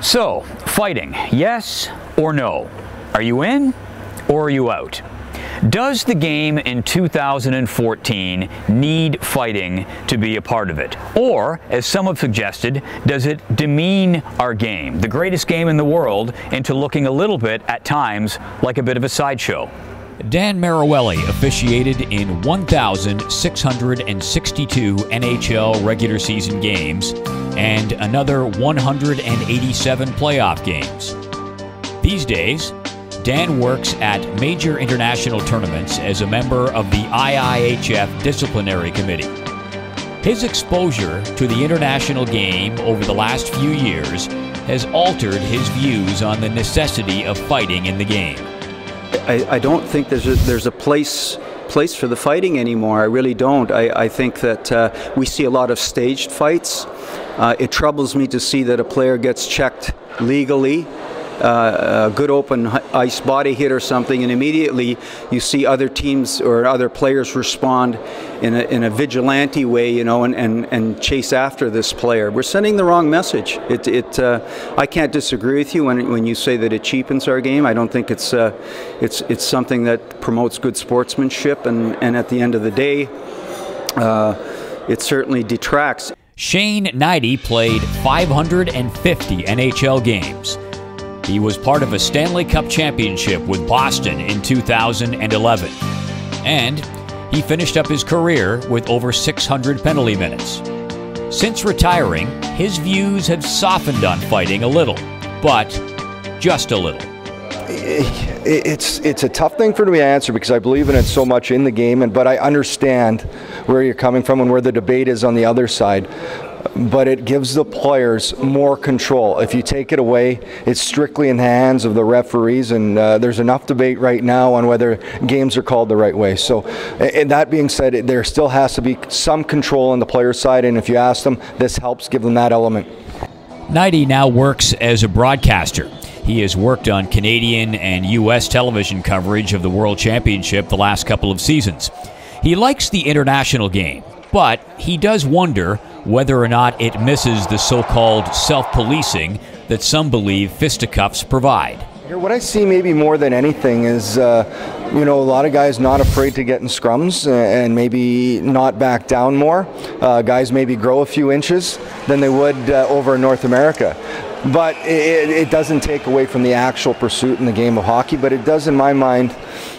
So, fighting, yes or no? Are you in or are you out? Does the game in 2014 need fighting to be a part of it? Or, as some have suggested, does it demean our game, the greatest game in the world, into looking a little bit, at times, like a bit of a sideshow? Dan Maruelli officiated in 1,662 NHL regular season games and another 187 playoff games. These days, Dan works at major international tournaments as a member of the IIHF Disciplinary Committee. His exposure to the international game over the last few years has altered his views on the necessity of fighting in the game. I don't think there's a place for the fighting anymore. I really don't. I think that we see a lot of staged fights. It troubles me to see that a player gets checked legally, a good open ice body hit or something, and immediately you see other teams or other players respond in a vigilante way, you know, and chase after this player. We're sending the wrong message. I can't disagree with you when you say that it cheapens our game. I don't think it's something that promotes good sportsmanship, and at the end of the day, it certainly detracts. Shane Knighty played 550 NHL games. He was part of a Stanley Cup championship with Boston in 2011. And he finished up his career with over 600 penalty minutes. Since retiring, his views have softened on fighting a little, but just a little. It's a tough thing for me to answer because I believe in it so much in the game, but I understand where you're coming from and where the debate is on the other side. But it gives the players more control. If you take it away, it's strictly in the hands of the referees, and there's enough debate right now on whether games are called the right way. So, and that being said, there still has to be some control on the player side, and if you ask them, this helps give them that element. Knighty now works as a broadcaster. He has worked on Canadian and U.S. television coverage of the World Championship the last couple of seasons. He likes the international game, but he does wonder whether or not it misses the so-called self-policing that some believe fisticuffs provide. What I see maybe more than anything is, you know, a lot of guys not afraid to get in scrums and maybe not back down more. Guys maybe grow a few inches than they would over in North America. But it doesn't take away from the actual pursuit in the game of hockey, but it does, in my mind,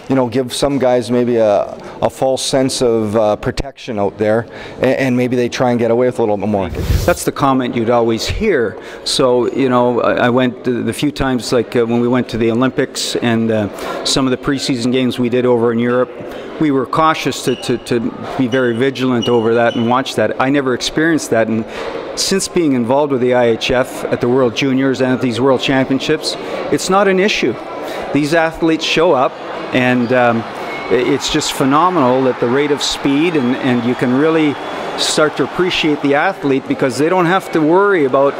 you know, give some guys maybe a false sense of protection out there, and maybe they try and get away with a little bit more. That's the comment you'd always hear. So, you know, I went the few times, like when we went to the Olympics and some of the preseason games we did over in Europe, we were cautious to be very vigilant over that and watch that. I never experienced that, and since being involved with the IIHF at the World Juniors and at these World Championships, it's not an issue. These athletes show up, and it's just phenomenal at the rate of speed, and you can really start to appreciate the athlete because they don't have to worry about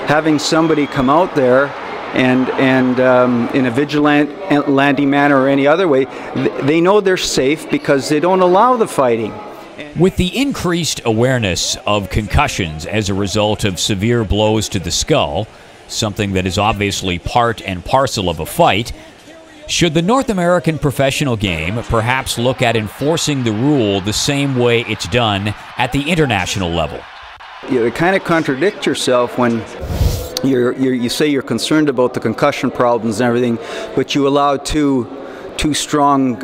having somebody come out there and in a vigilante manner or any other way. They know they're safe because they don't allow the fighting. With the increased awareness of concussions as a result of severe blows to the skull, something that is obviously part and parcel of a fight, should the North American professional game perhaps look at enforcing the rule the same way it's done at the international level? You kind of contradict yourself when you say you're concerned about the concussion problems and everything, but you allow two strong,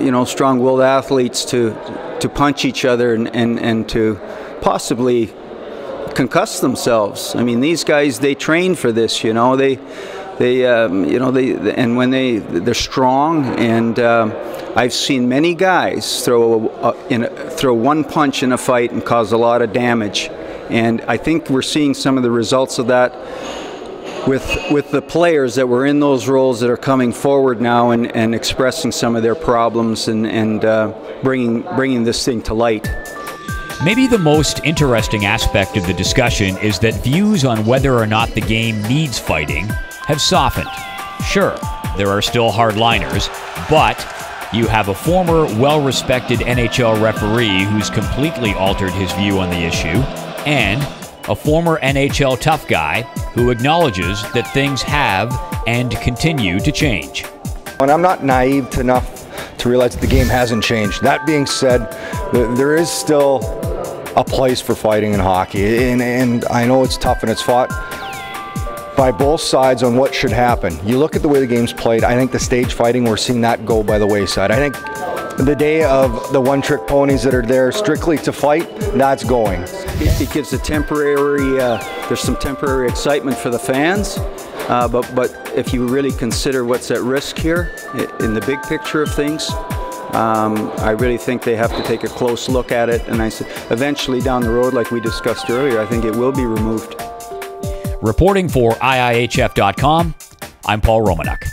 you know, strong-willed athletes to punch each other and to possibly concuss themselves. I mean, these guys, they train for this, you know. They and when they're strong, and I've seen many guys throw one punch in a fight and cause a lot of damage, and I think we're seeing some of the results of that with the players that were in those roles that are coming forward now and expressing some of their problems and bringing this thing to light. Maybe the most interesting aspect of the discussion is that views on whether or not the game needs fighting have softened. Sure, there are still hardliners, but you have a former well-respected NHL referee who's completely altered his view on the issue, and a former NHL tough guy who acknowledges that things have and continue to change. And I'm not naive enough to realize that the game hasn't changed. That being said, there is still a place for fighting in hockey, and I know it's tough and it's fought by both sides on what should happen. You look at the way the game's played, I think the stage fighting, we're seeing that go by the wayside. I think the day of the one-trick ponies that are there strictly to fight, that's going. It gives a temporary, there's some temporary excitement for the fans, but if you really consider what's at risk here, in the big picture of things, I really think they have to take a close look at it, and I said, eventually down the road, like we discussed earlier, I think it will be removed. Reporting for IIHF.com, I'm Paul Romanuk.